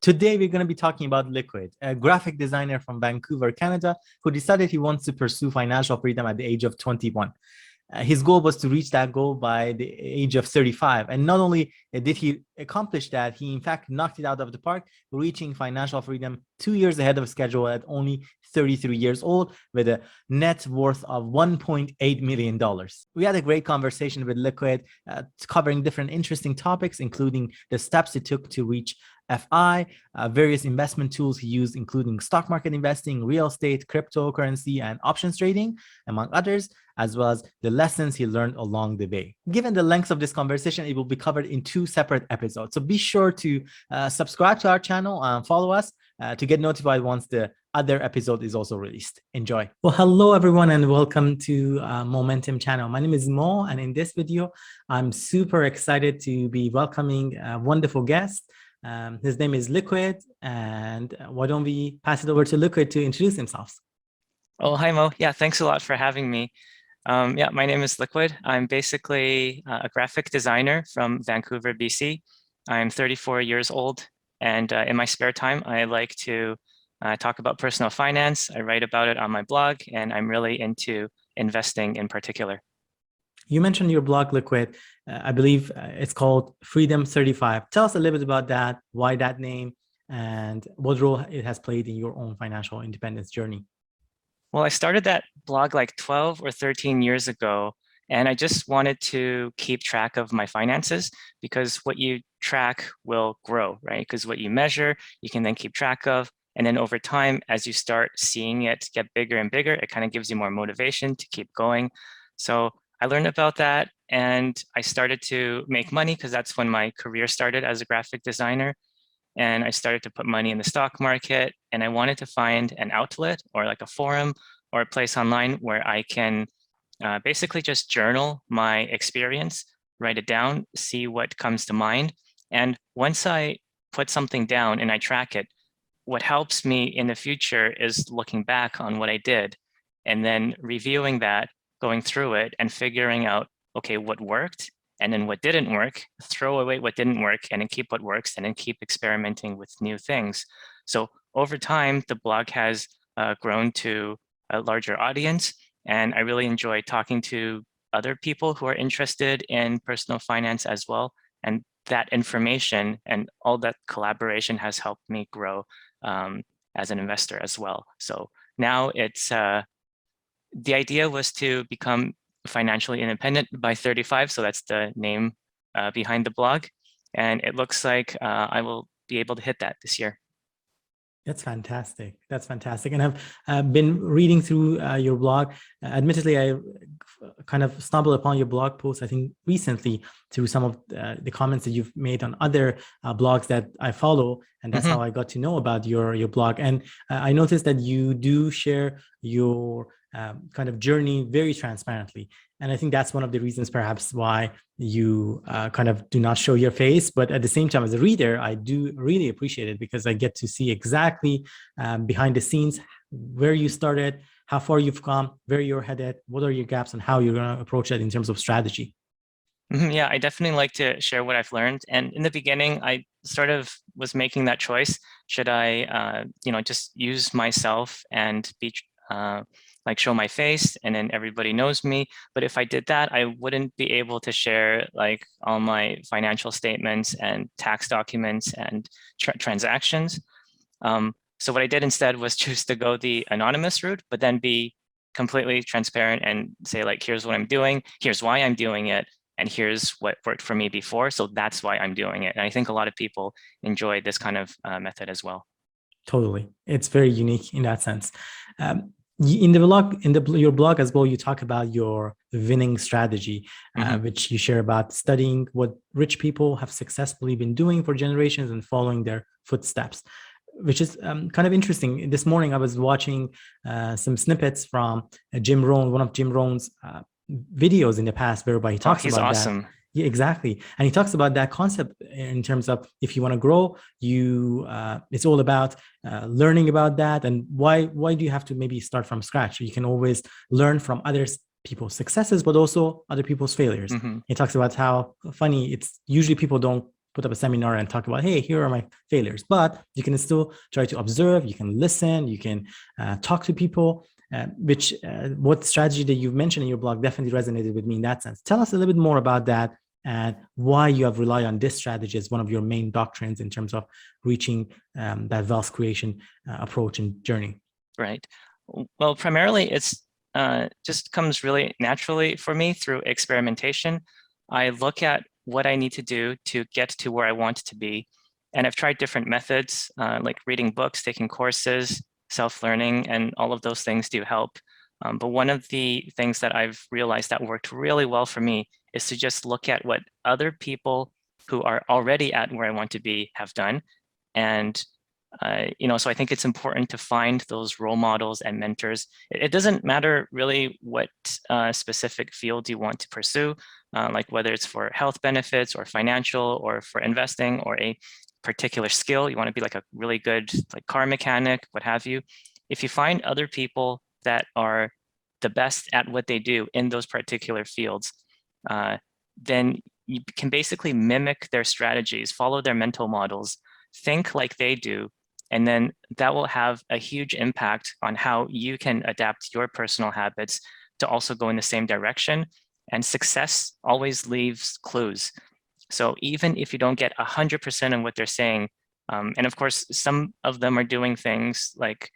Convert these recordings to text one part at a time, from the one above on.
Today, we're going to be talking about Liquid, a graphic designer from Vancouver, Canada, who decided he wants to pursue financial freedom at the age of 21. His goal was to reach that goal by the age of 35. And not only did he accomplish that, he in fact knocked it out of the park, reaching financial freedom 2 years ahead of schedule at only 33 years old with a net worth of $1.8 million. We had a great conversation with Liquid, covering different interesting topics, including the steps it took to reach FI, various investment tools he used, including stock market investing, real estate, cryptocurrency, and options trading, among others, as well as the lessons he learned along the way. Given the length of this conversation, it will be covered in 2 separate episodes. So be sure to subscribe to our channel and follow us to get notified once the other episode is also released. Enjoy. Well, hello everyone and welcome to Momentum channel. My name is Mo, and in this video, I'm super excited to be welcoming a wonderful guest. His name is Liquid, and why don't we pass it over to Liquid to introduce themselves? Oh, hi Mo. Yeah, thanks a lot for having me. Yeah, my name is Liquid. I'm basically a graphic designer from Vancouver, BC. I'm 34 years old, and in my spare time, I like to talk about personal finance. I write about it on my blog, and I'm really into investing in particular. You mentioned your blog, Liquid. I believe it's called Freedom 35. Tell us a little bit about that, why that name, and what role it has played in your own financial independence journey. Well, I started that blog like 12 or 13 years ago, and I just wanted to keep track of my finances because what you track will grow, right? Because what you measure, you can then keep track of. And then over time, as you start seeing it get bigger and bigger, it kind of gives you more motivation to keep going. So I learned about that and I started to make money because that's when my career started as a graphic designer. And I started to put money in the stock market, and I wanted to find an outlet or like a forum or a place online where I can basically just journal my experience, write it down, see what comes to mind. And once I put something down and I track it, what helps me in the future is looking back on what I did and then reviewing that, going through it and figuring out, okay, what worked and then what didn't work, throw away what didn't work and then keep what works and then keep experimenting with new things. So over time, the blog has grown to a larger audience, and I really enjoy talking to other people who are interested in personal finance as well. And that information and all that collaboration has helped me grow as an investor as well. So now it's, the idea was to become financially independent by 35. So that's the name behind the blog. And it looks like I will be able to hit that this year. That's fantastic. That's fantastic. And I've been reading through your blog. Admittedly, I kind of stumbled upon your blog post, I think recently, through some of the comments that you've made on other blogs that I follow. And that's how I got to know about your blog. And I noticed that you do share your kind of journey very transparently. And I think that's one of the reasons perhaps why you kind of do not show your face. But at the same time, as a reader, I do really appreciate it because I get to see exactly behind the scenes where you started, how far you've come, where you're headed, what are your gaps, and how you're going to approach it in terms of strategy. Yeah, I definitely like to share what I've learned. And in the beginning, I sort of was making that choice. Should I, just use myself and be like show my face and then everybody knows me. But if I did that, I wouldn't be able to share like all my financial statements and tax documents and transactions. So what I did instead was choose to go the anonymous route, but then be completely transparent and say like, here's what I'm doing, here's why I'm doing it, and here's what worked for me before. So that's why I'm doing it. And I think a lot of people enjoy this kind of method as well. Totally. It's very unique in that sense. In the blog, your blog as well, you talk about your winning strategy, which you share about studying what rich people have successfully been doing for generations and following their footsteps, which is kind of interesting. This morning, I was watching some snippets from Jim Rohn, one of Jim Rohn's videos in the past, whereby he talks about awesome. that. Yeah, exactly. And he talks about that concept in terms of if you want to grow, it's all about learning about that. And why do you have to maybe start from scratch? You can always learn from others, people's successes, but also other people's failures. He talks about how funny it's usually people don't put up a seminar and talk about, hey, here are my failures. But you can still try to observe, you can listen, you can talk to people, what strategy that you've mentioned in your blog definitely resonated with me in that sense. Tell us a little bit more about that and why you have relied on this strategy as one of your main doctrines in terms of reaching that wealth creation approach and journey. Right. Well, primarily it's just comes really naturally for me through experimentation. I look at what I need to do to get to where I want to be. And I've tried different methods, like reading books, taking courses, self-learning, and all of those things do help. But one of the things that I've realized that worked really well for me is to just look at what other people who are already at where I want to be have done. And so I think it's important to find those role models and mentors. It doesn't matter really what specific field you want to pursue, like whether it's for health benefits or financial or for investing or a particular skill. You want to be like a really good like car mechanic, what have you. If you find other people that are the best at what they do in those particular fields, then you can basically mimic their strategies, follow their mental models, think like they do, and then that will have a huge impact on how you can adapt your personal habits to also go in the same direction. And success always leaves clues. So even if you don't get 100% of what they're saying, and of course, some of them are doing things like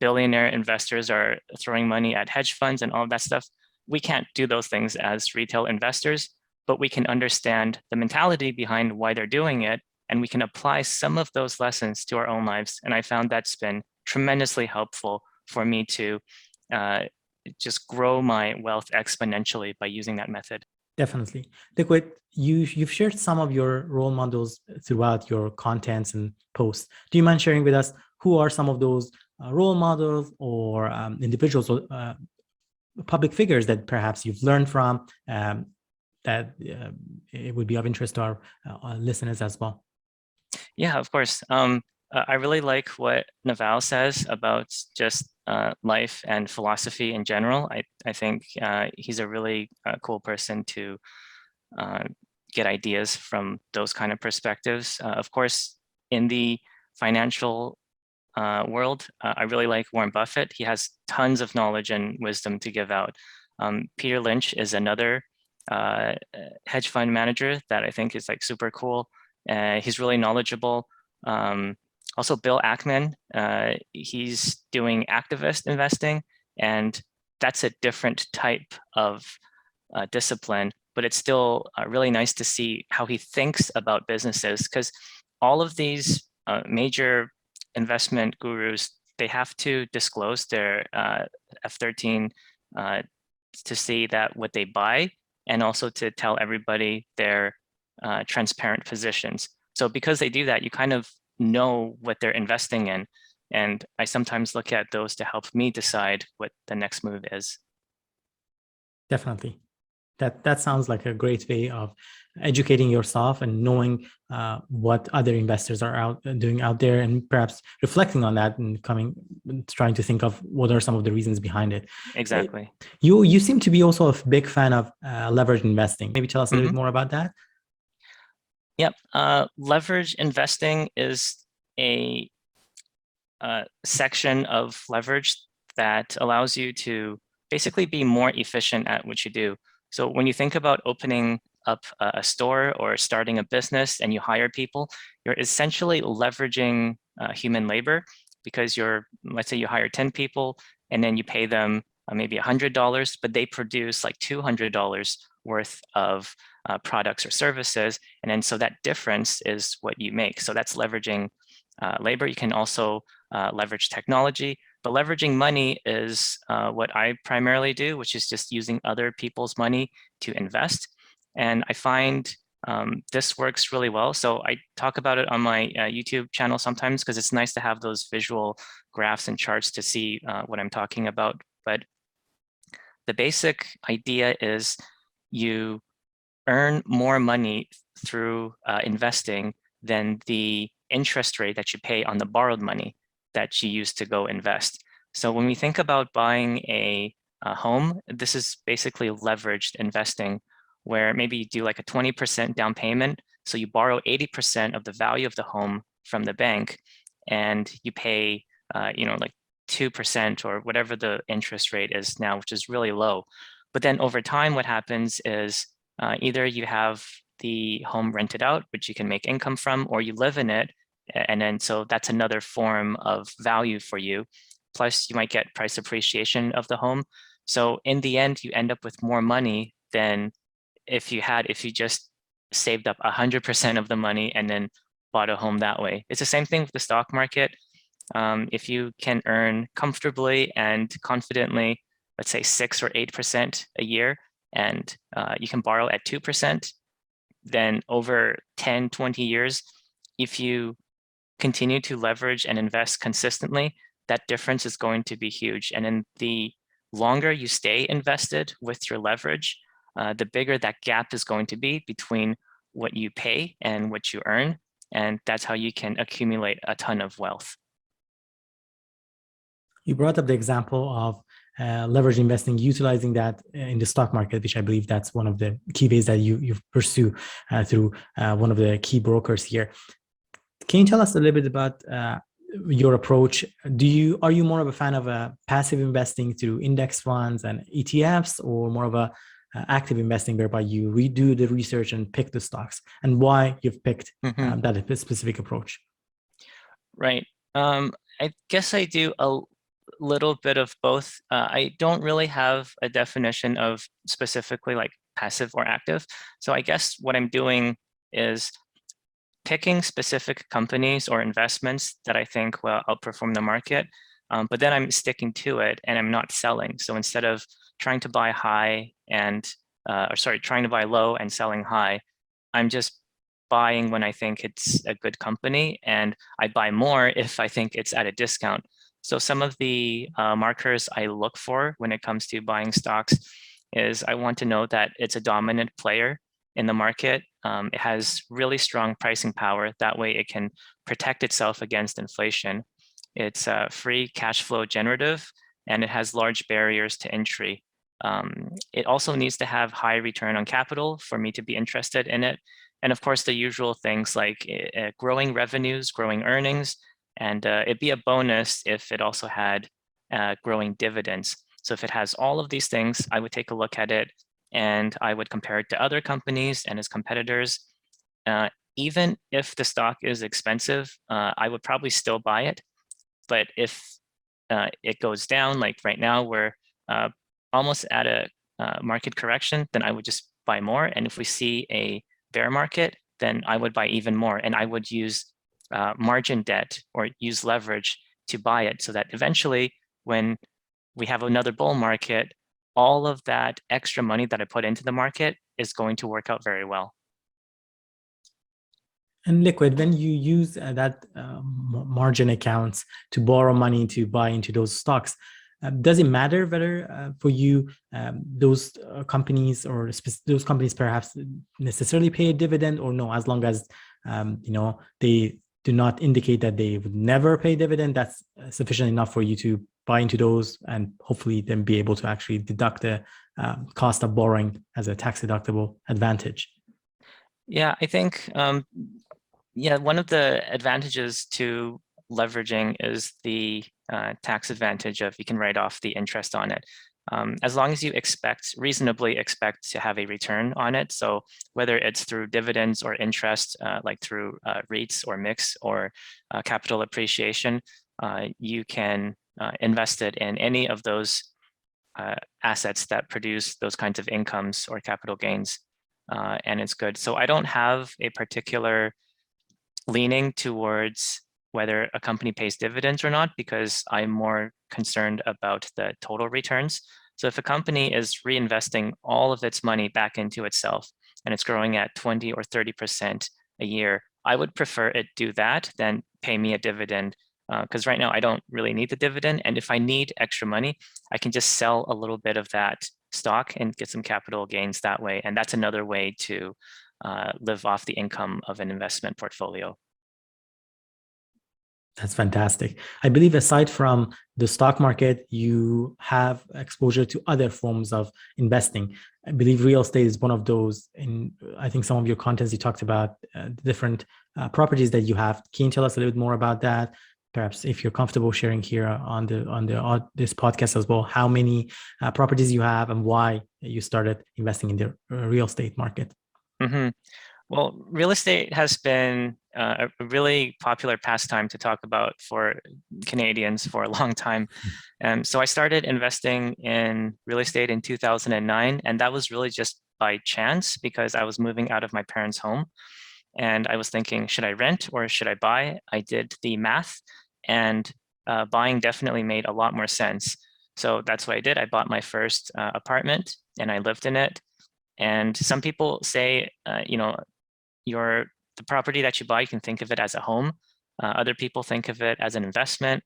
billionaire investors are throwing money at hedge funds and all of that stuff. We can't do those things as retail investors, but we can understand the mentality behind why they're doing it, and we can apply some of those lessons to our own lives. And I found that's been tremendously helpful for me to just grow my wealth exponentially by using that method. Definitely. Liquid, you've shared some of your role models throughout your contents and posts. Do you mind sharing with us who are some of those role models or individuals or public figures that perhaps you've learned from that it would be of interest to our listeners as well? Yeah, of course. I really like what Naval says about just life and philosophy in general. I think he's a really cool person to get ideas from those kind of perspectives. Of course, in the financial world, I really like Warren Buffett. He has tons of knowledge and wisdom to give out. Peter Lynch is another hedge fund manager that I think is like super cool. He's really knowledgeable. Also, Bill Ackman, he's doing activist investing, and that's a different type of discipline, but it's still really nice to see how he thinks about businesses, because all of these major investment gurus, they have to disclose their F13 to see that what they buy, and also to tell everybody their transparent positions. So because they do that, you kind of know what they're investing in. And I sometimes look at those to help me decide what the next move is. Definitely. That sounds like a great way of educating yourself and knowing what other investors are doing out there, and perhaps reflecting on that and trying to think of what are some of the reasons behind it. Exactly. You seem to be also a big fan of leverage investing. Maybe tell us a little bit more about that. Yep. Leverage investing is a section of leverage that allows you to basically be more efficient at what you do. So when you think about opening up a store or starting a business and you hire people, you're essentially leveraging human labor, because let's say you hire 10 people and then you pay them maybe $100, but they produce like $200 worth of products or services. And then so that difference is what you make. So that's leveraging labor. You can also leverage technology, but leveraging money is what I primarily do, which is just using other people's money to invest. And I find this works really well. So I talk about it on my YouTube channel sometimes, because it's nice to have those visual graphs and charts to see what I'm talking about. But the basic idea is you earn more money through investing than the interest rate that you pay on the borrowed money that you use to go invest. So when we think about buying a home, this is basically leveraged investing, where maybe you do like a 20% down payment, So you borrow 80% of the value of the home from the bank, and you pay, like 2% or whatever the interest rate is now, which is really low. But then over time, what happens is either you have the home rented out, which you can make income from, or you live in it. And then so that's another form of value for you. Plus, you might get price appreciation of the home. So in the end, you end up with more money than if you just saved up 100% of the money and then bought a home that way. It's the same thing with the stock market. If you can earn comfortably and confidently, let's say 6 or 8% a year, and you can borrow at 2%, then over 10, 20 years, if you continue to leverage and invest consistently, that difference is going to be huge. And in the longer you stay invested with your leverage, the bigger that gap is going to be between what you pay and what you earn. And that's how you can accumulate a ton of wealth. You brought up the example of leverage investing, utilizing that in the stock market, which I believe that's one of the key ways that you pursue through one of the key brokers here. Can you tell us a little bit about your approach? Are you more of a fan of passive investing through index funds and ETFs, or more of a active investing whereby you redo the research and pick the stocks, and why you've picked that specific approach? Right. I guess I do a little bit of both. I don't really have a definition of specifically like passive or active. So I guess what I'm doing is picking specific companies or investments that I think will outperform the market, but then I'm sticking to it and I'm not selling. So instead of trying to buy trying to buy low and selling high, I'm just buying when I think it's a good company, and I buy more if I think it's at a discount. So some of the markers I look for when it comes to buying stocks is I want to know that it's a dominant player in the market. It has really strong pricing power. That way it can protect itself against inflation. It's free cash flow generative, and it has large barriers to entry. It also needs to have high return on capital for me to be interested in it. And of course, the usual things like growing revenues, growing earnings, and it'd be a bonus if it also had growing dividends. So if it has all of these things, I would take a look at it and I would compare it to other companies and its competitors. Even if the stock is expensive, I would probably still buy it. But if it goes down, like right now, we're almost at a market correction, then I would just buy more. And if we see a bear market, then I would buy even more. And I would use margin debt or use leverage to buy it, so that eventually when we have another bull market, all of that extra money that I put into the market is going to work out very well. And Liquid, when you use that margin accounts to borrow money to buy into those stocks, does it matter whether for you those companies or those companies perhaps necessarily pay a dividend or no? As long as they do not indicate that they would never pay dividend, that's sufficient enough for you to buy into those and hopefully then be able to actually deduct the cost of borrowing as a tax deductible advantage. Yeah, I think one of the advantages to leveraging is the tax advantage of you can write off the interest on it. As long as you reasonably expect to have a return on it. So whether it's through dividends or interest, like through REITs or mix or capital appreciation, you can invest it in any of those assets that produce those kinds of incomes or capital gains, and it's good. So I don't have a particular leaning towards whether a company pays dividends or not, because I'm more concerned about the total returns. So if a company is reinvesting all of its money back into itself and it's growing at 20 or 30% a year, I would prefer it do that than pay me a dividend, because right now I don't really need the dividend. And if I need extra money, I can just sell a little bit of that stock and get some capital gains that way. And that's another way to live off the income of an investment portfolio. That's fantastic. I believe aside from the stock market, you have exposure to other forms of investing. I believe real estate is one of those. In I think some of your contents you talked about different properties that you have. Can you tell us a little bit more about that? Perhaps if you're comfortable sharing here on this podcast as well, how many properties you have and why you started investing in the real estate market. Mm-hmm. Well, real estate has been a really popular pastime to talk about for Canadians for a long time. And so I started investing in real estate in 2009, and that was really just by chance because I was moving out of my parents' home. And I was thinking, should I rent or should I buy? I did the math, and buying definitely made a lot more sense. So that's what I did. I bought my first apartment and I lived in it. And some people say, the property that you buy, you can think of it as a home. Other people think of it as an investment.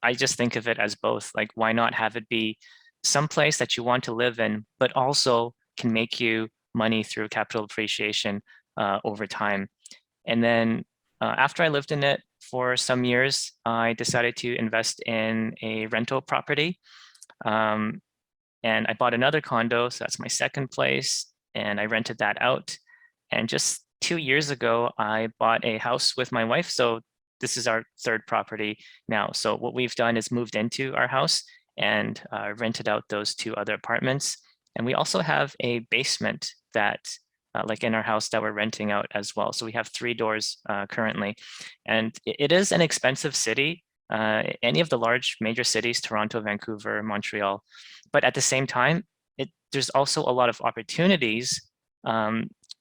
I just think of it as both. Like, why not have it be some place that you want to live in, but also can make you money through capital appreciation over time. And then after I lived in it for some years, I decided to invest in a rental property. And I bought another condo, so that's my second place, and I rented that out. And just 2 years ago, I bought a house with my wife. So this is our third property now. So what we've done is moved into our house and rented out those two other apartments. And we also have a basement that like in our house that we're renting out as well. So we have 3 doors currently. And it is an expensive city. Any of the large major cities, Toronto, Vancouver, Montreal. But at the same time, there's also a lot of opportunities,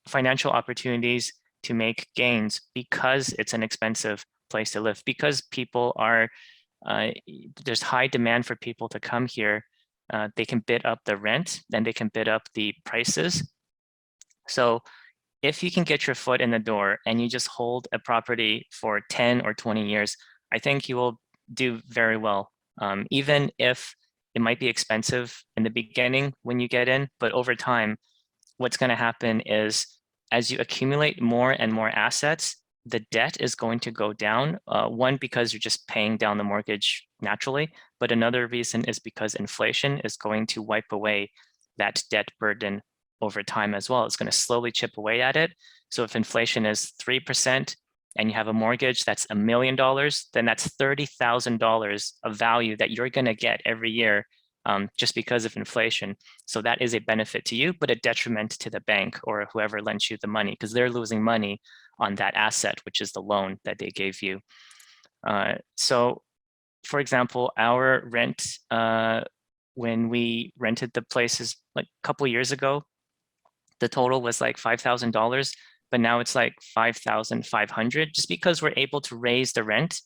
financial opportunities to make gains because it's an expensive place to live, because people are, there's high demand for people to come here. They can bid up the rent, then they can bid up the prices. So if you can get your foot in the door and you just hold a property for 10 or 20 years, I think you will do very well, even if it might be expensive in the beginning when you get in, but over time, what's going to happen is as you accumulate more and more assets, the debt is going to go down. One, because you're just paying down the mortgage naturally, but another reason is because inflation is going to wipe away that debt burden over time as well. It's going to slowly chip away at it. So if inflation is 3%, and you have a mortgage that's $1 million, then that's $30,000 of value that you're going to get every year just because of inflation. So that is a benefit to you, but a detriment to the bank or whoever lends you the money, because they're losing money on that asset, which is the loan that they gave you. So for example, our rent, when we rented the places like a couple of years ago, the total was like $5,000. But now it's like 5,500 just because we're able to raise the rent,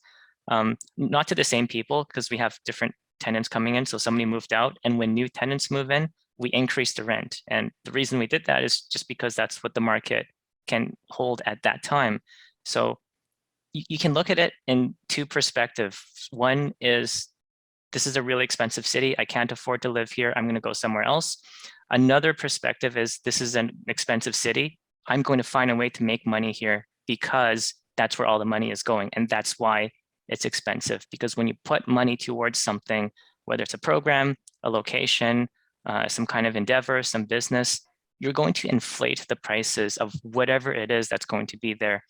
not to the same people because we have different tenants coming in. So somebody moved out, and when new tenants move in, we increase the rent. And the reason we did that is just because that's what the market can hold at that time. So you can look at it in 2 perspectives. One is, this is a really expensive city. I can't afford to live here. I'm going to go somewhere else. Another perspective is, this is an expensive city. I'm going to find a way to make money here because that's where all the money is going. And that's why it's expensive, because when you put money towards something, whether it's a program, a location, some kind of endeavor, some business, you're going to inflate the prices of whatever it is that's going to be there.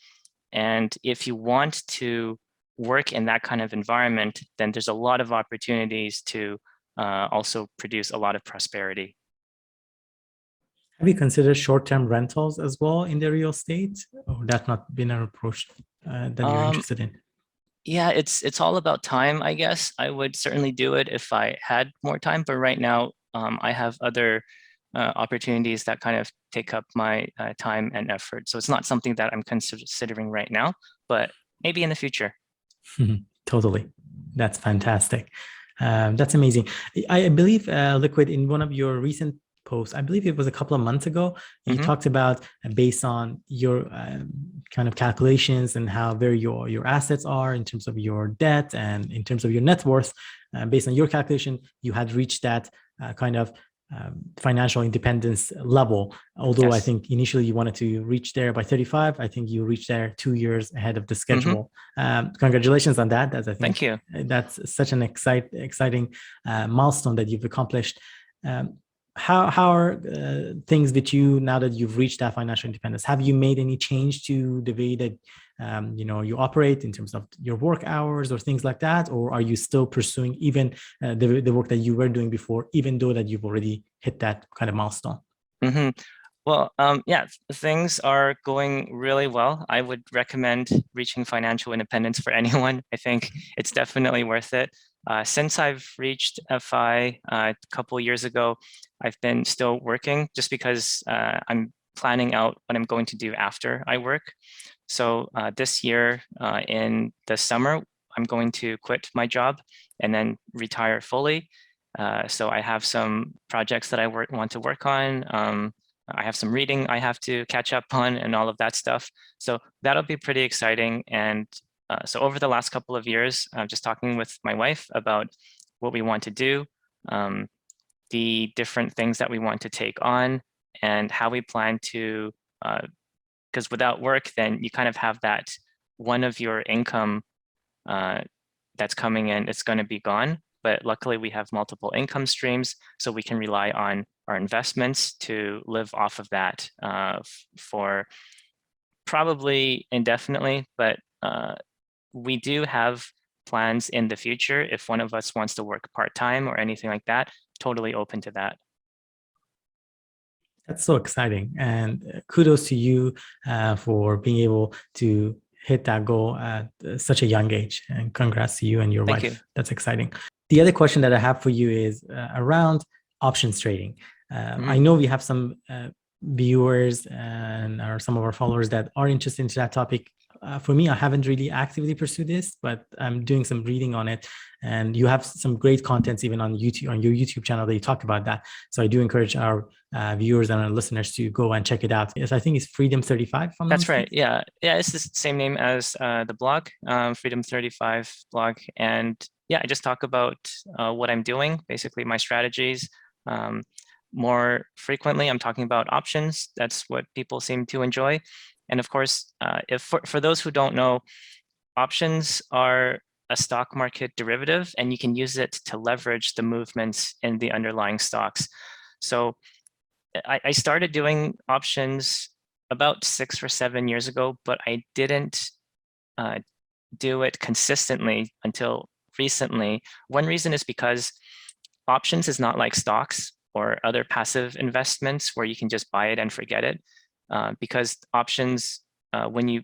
And if you want to work in that kind of environment, then there's a lot of opportunities to also produce a lot of prosperity. Have you considered short-term rentals as well in the real estate, or that's not been an approach that you're interested in? Yeah, it's all about time, I guess. I would certainly do it if I had more time, but right now I have other opportunities that kind of take up my time and effort. So it's not something that I'm considering right now, but maybe in the future. Totally. That's fantastic. That's amazing. I believe, Liquid, in one of your recent post, I believe it was a couple of months ago, you talked about based on your kind of calculations and how very your assets are in terms of your debt and in terms of your net worth, based on your calculation, you had reached that kind of financial independence level. Although I Yes. think initially you wanted to reach there by 35, I think you reached there 2 years ahead of the schedule. Congratulations on that. As I think Thank you. that's such an exciting milestone that you've accomplished. How are things with you now that you've reached that financial independence? Have you made any change to the way that you operate in terms of your work hours or things like that, or are you still pursuing even the work that you were doing before, even though that you've already hit that kind of milestone? Well, yeah, things are going really well. I would recommend reaching financial independence for anyone. I think it's definitely worth it. Since I've reached FI a couple years ago, I've been still working just because I'm planning out what I'm going to do after I work. So this year in the summer, I'm going to quit my job and then retire fully. So I have some projects that I want to work on. I have some reading I have to catch up on and all of that stuff. So that'll be pretty exciting. And so over the last couple of years, just talking with my wife about what we want to do, the different things that we want to take on, and how we plan to, because without work, then you kind of have that one of your income that's coming in, it's going to be gone. But luckily we have multiple income streams, so we can rely on our investments to live off of that for probably indefinitely. But we do have plans in the future. If one of us wants to work part-time or anything like that, totally open to that. That's so exciting. And kudos to you for being able to hit that goal at such a young age. And congrats to you and your Thank wife. you. That's exciting. The other question that I have for you is around options trading. I know we have some viewers and or some of our followers that are interested in that topic. For me, I haven't really actively pursued this, but I'm doing some reading on it. And you have some great contents even on YouTube, on your YouTube channel that you talk about that. So I do encourage our viewers and our listeners to go and check it out. Yes, I think it's Freedom35. If I'm not That's right. mistaken. Yeah. Yeah. It's the same name as the blog, Freedom35 blog. And yeah, I just talk about what I'm doing, basically my strategies. More frequently, I'm talking about options. That's what people seem to enjoy. And of course, if for those who don't know, options are a stock market derivative, and you can use it to leverage the movements in the underlying stocks. So I started doing options about 6 or 7 years ago, but I didn't do it consistently until recently. One reason is because options is not like stocks or other passive investments where you can just buy it and forget it. Because options, when you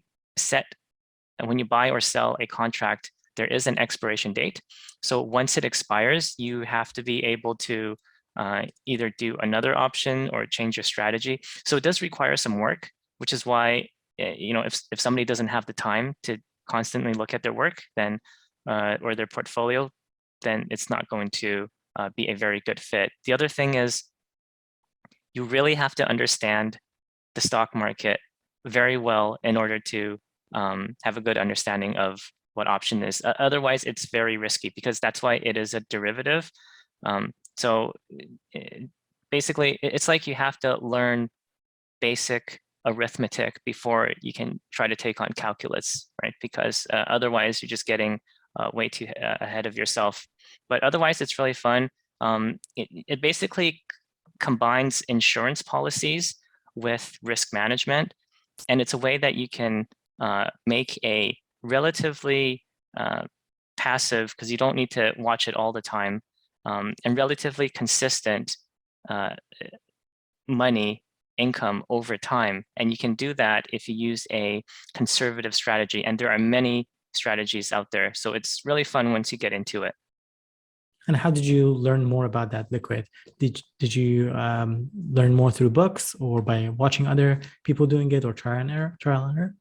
buy or sell a contract, there is an expiration date. So once it expires, you have to be able to either do another option or change your strategy. So it does require some work, which is why, if somebody doesn't have the time to constantly look at their work, then or their portfolio, then it's not going to be a very good fit. The other thing is you really have to understand the stock market very well in order to have a good understanding of what option is. Otherwise, it's very risky because that's why it is a derivative. So basically, it's like you have to learn basic arithmetic before you can try to take on calculus, right? Because otherwise, you're just getting way too ahead of yourself. But otherwise, it's really fun. It basically combines insurance policies with risk management. And it's a way that you can make a relatively passive, because you don't need to watch it all the time, and relatively consistent money income over time. And you can do that if you use a conservative strategy. And there are many strategies out there. So it's really fun once you get into it. And how did you learn more about that liquid? Did you learn more through books or by watching other people doing it or trial and error?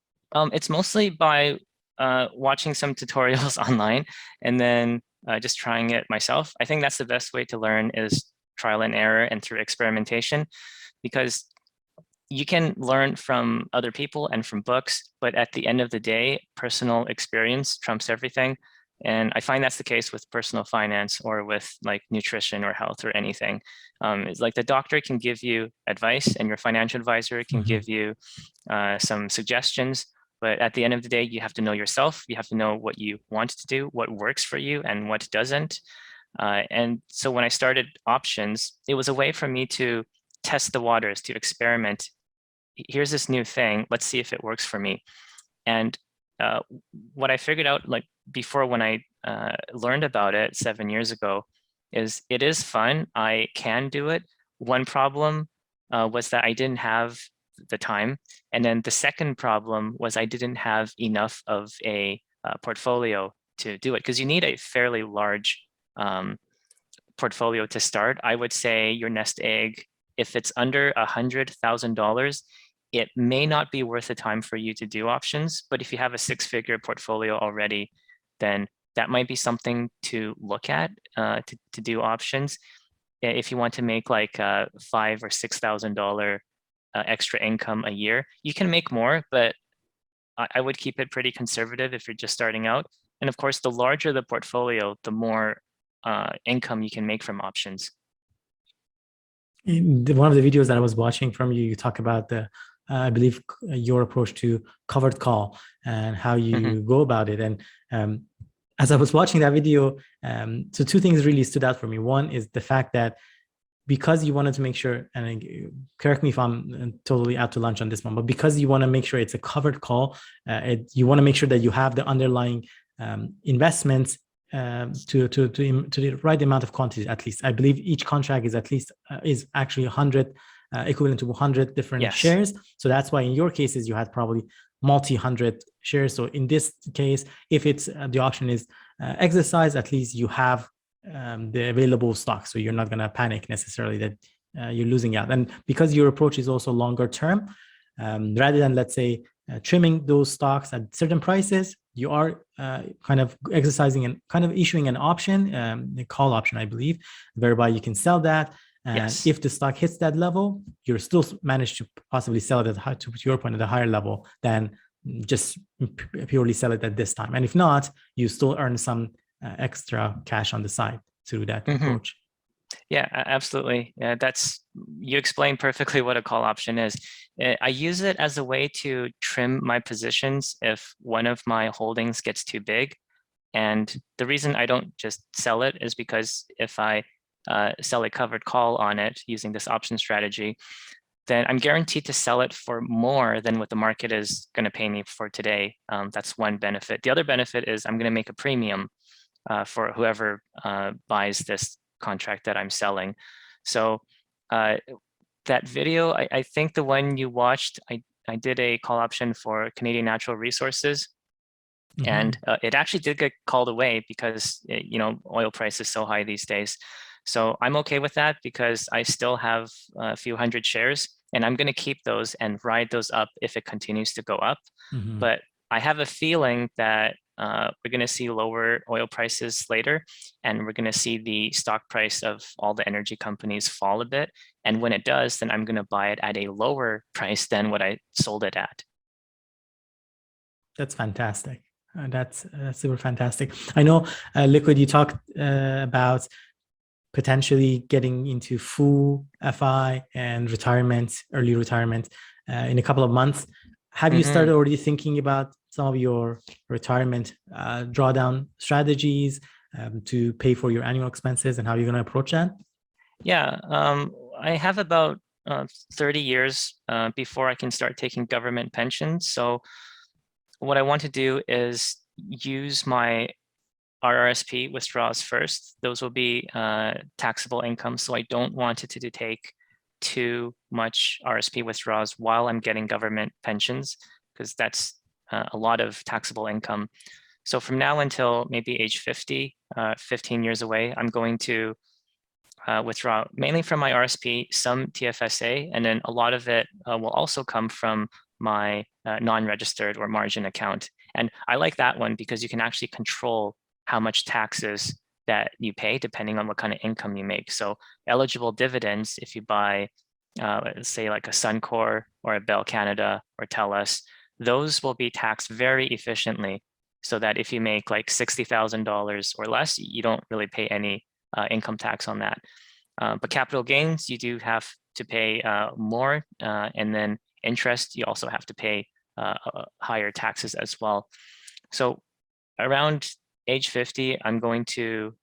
It's mostly by watching some tutorials online and then just trying it myself. I think that's the best way to learn, is trial and error and through experimentation, because you can learn from other people and from books, but at the end of the day, personal experience trumps everything. And I find that's the case with personal finance or with like nutrition or health or anything. It's like the doctor can give you advice and your financial advisor can give you some suggestions. But at the end of the day, you have to know yourself. You have to know what you want to do, what works for you and what doesn't. And so when I started options, it was a way for me to test the waters, to experiment. Here's this new thing. Let's see if it works for me. And what I figured out like before when I learned about it 7 years ago is it is fun. I can do it. One problem was that I didn't have the time. And then the second problem was I didn't have enough of a portfolio to do it because you need a fairly large portfolio to start. I would say your nest egg, if it's under $100,000, it may not be worth the time for you to do options. But if you have a six-figure portfolio already, then that might be something to look at to do options. If you want to make like $5,000 or $6,000 extra income a year, you can make more, but I would keep it pretty conservative if you're just starting out. And of course, the larger the portfolio, the more income you can make from options. In one of the videos that I was watching from you, you talk about the, I believe, your approach to covered call and how you go about it. And as I was watching that video, so two things really stood out for me. One is the fact that because you wanted to make sure, and correct me if I'm totally out to lunch on this one, but because you want to make sure it's a covered call, you want to make sure that you have the underlying investments to the right amount of quantity. At least I believe each contract is at least is actually 100 equivalent to 100 different shares. So that's why in your cases you had probably multi-hundred shares. So in this case, if it's the option is exercised, at least you have the available stock, so you're not going to panic necessarily that you're losing out. And because your approach is also longer term, rather than, let's say, trimming those stocks at certain prices, you are kind of exercising and kind of issuing an option, the call option, I believe, whereby you can sell that. And if the stock hits that level, you're still managed to possibly sell it at, to your point, at a higher level than just purely sell it at this time. And if not, you still earn some extra cash on the side through that approach. Yeah, absolutely. Yeah, you explained perfectly what a call option is. I use it as a way to trim my positions if one of my holdings gets too big. And the reason I don't just sell it is because if I sell a covered call on it using this option strategy, then I'm guaranteed to sell it for more than what the market is going to pay me for today. That's one benefit. The other benefit is I'm going to make a premium for whoever buys this contract that I'm selling. So that video, I think the one you watched, I did a call option for Canadian Natural Resources. And it actually did get called away because oil price is so high these days. So I'm okay with that because I still have a few hundred shares and I'm going to keep those and ride those up if it continues to go up. But I have a feeling that we're going to see lower oil prices later, and we're going to see the stock price of all the energy companies fall a bit. And when it does, then I'm going to buy it at a lower price than what I sold it at. That's fantastic. That's super fantastic. I know, Liquid, you talked about potentially getting into full FI and retirement, early retirement in a couple of months. Have you started already thinking about some of your retirement drawdown strategies to pay for your annual expenses and how you're going to approach that? Yeah, I have about 30 years before I can start taking government pensions. So what I want to do is use my RRSP withdrawals first. Those will be taxable income. So I don't want it to take too much RSP withdrawals while I'm getting government pensions, because that's a lot of taxable income. So from now until maybe age 50, 15 years away, I'm going to withdraw mainly from my RSP, some TFSA, and then a lot of it will also come from my non-registered or margin account. And I like that one because you can actually control how much taxes that you pay depending on what kind of income you make. So eligible dividends, if you buy, let's say like a Suncor or a Bell Canada or TELUS, those will be taxed very efficiently. so that if you make like $60,000 or less, you don't really pay any income tax on that. But capital gains, you do have to pay more, and then interest, you also have to pay higher taxes as well. So around age 50, I'm going to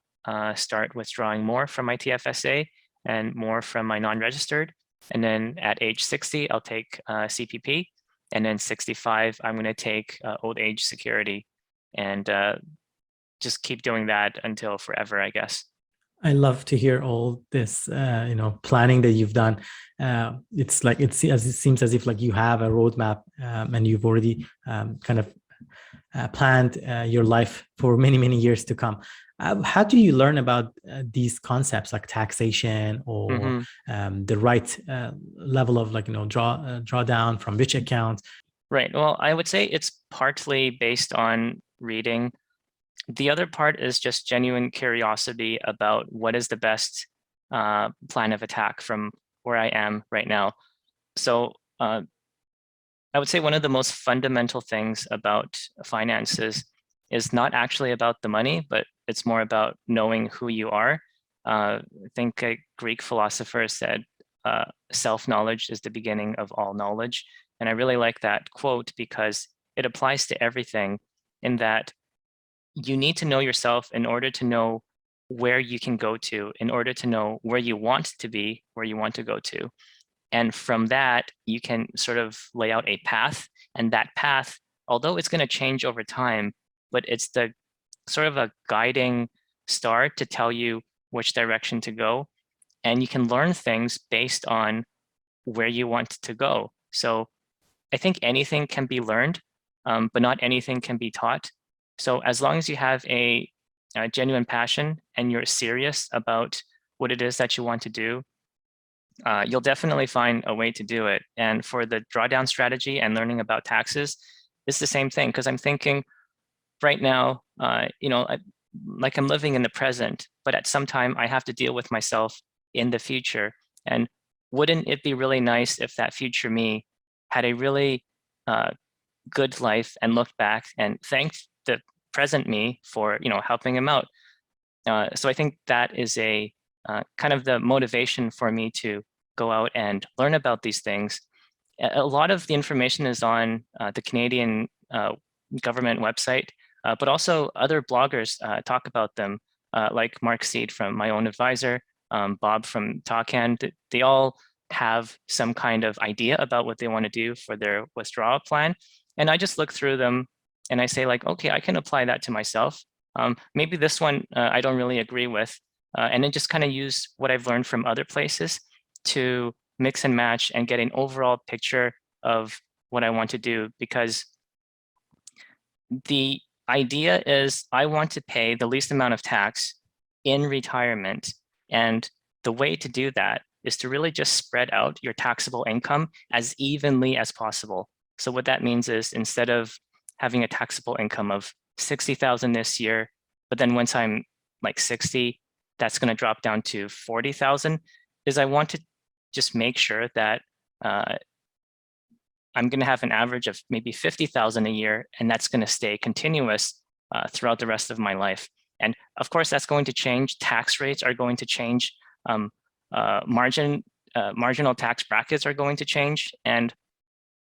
start withdrawing more from my TFSA and more from my non-registered. And then at age 60, I'll take CPP. And then 65, I'm going to take old age security, and just keep doing that until forever, I guess. I love to hear all this, planning that you've done. It's like it seems as if like you have a roadmap, and you've already kind of planned your life for many, many years to come. How do you learn about these concepts like taxation or the right level of drawdown from which account? Right. Well, I would say it's partly based on reading. The other part is just genuine curiosity about what is the best plan of attack from where I am right now. So I would say one of the most fundamental things about finances is not actually about the money, but it's more about knowing who you are. I think a Greek philosopher said, self-knowledge is the beginning of all knowledge. And I really like that quote because it applies to everything, in that you need to know yourself in order to know where you can go to, in order to know where you want to be, where you want to go to. And from that, you can sort of lay out a path. And that path, although it's going to change over time, but it's the sort of a guiding star to tell you which direction to go. And you can learn things based on where you want to go. So I think anything can be learned, but not anything can be taught. So as long as you have a genuine passion and you're serious about what it is that you want to do, you'll definitely find a way to do it. And for the drawdown strategy and learning about taxes, it's the same thing, because I'm thinking right now, like I'm living in the present, but at some time I have to deal with myself in the future. And wouldn't it be really nice if that future me had a really good life and looked back and thanked the present me for helping him out? So I think that is a kind of the motivation for me to go out and learn about these things. A lot of the information is on the Canadian government website, but also other bloggers talk about them, like Mark Seed from My Own Advisor, Bob from Talkhand. They all have some kind of idea about what they want to do for their withdrawal plan. And I just look through them and I say like, okay, I can apply that to myself. Maybe this one I don't really agree with. And then just kind of use what I've learned from other places to mix and match and get an overall picture of what I want to do. Because the idea is I want to pay the least amount of tax in retirement. And the way to do that is to really just spread out your taxable income as evenly as possible. So what that means is, instead of having a taxable income of 60,000 this year, but then once I'm like 60, that's going to drop down to 40,000, is I want to just make sure that I'm going to have an average of maybe 50,000 a year, and that's going to stay continuous throughout the rest of my life. And of course, that's going to change. Tax rates are going to change. Marginal tax brackets are going to change. And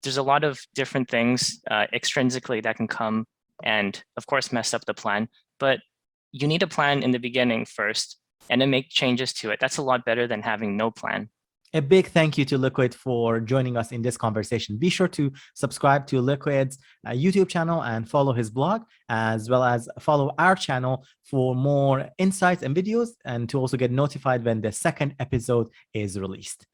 there's a lot of different things extrinsically that can come and, of course, mess up the plan. But you need a plan in the beginning first, and then make changes to it. That's a lot better than having no plan. A big thank you to Liquid for joining us in this conversation. Be sure to subscribe to Liquid's YouTube channel and follow his blog, as well as follow our channel for more insights and videos, and to also get notified when the second episode is released.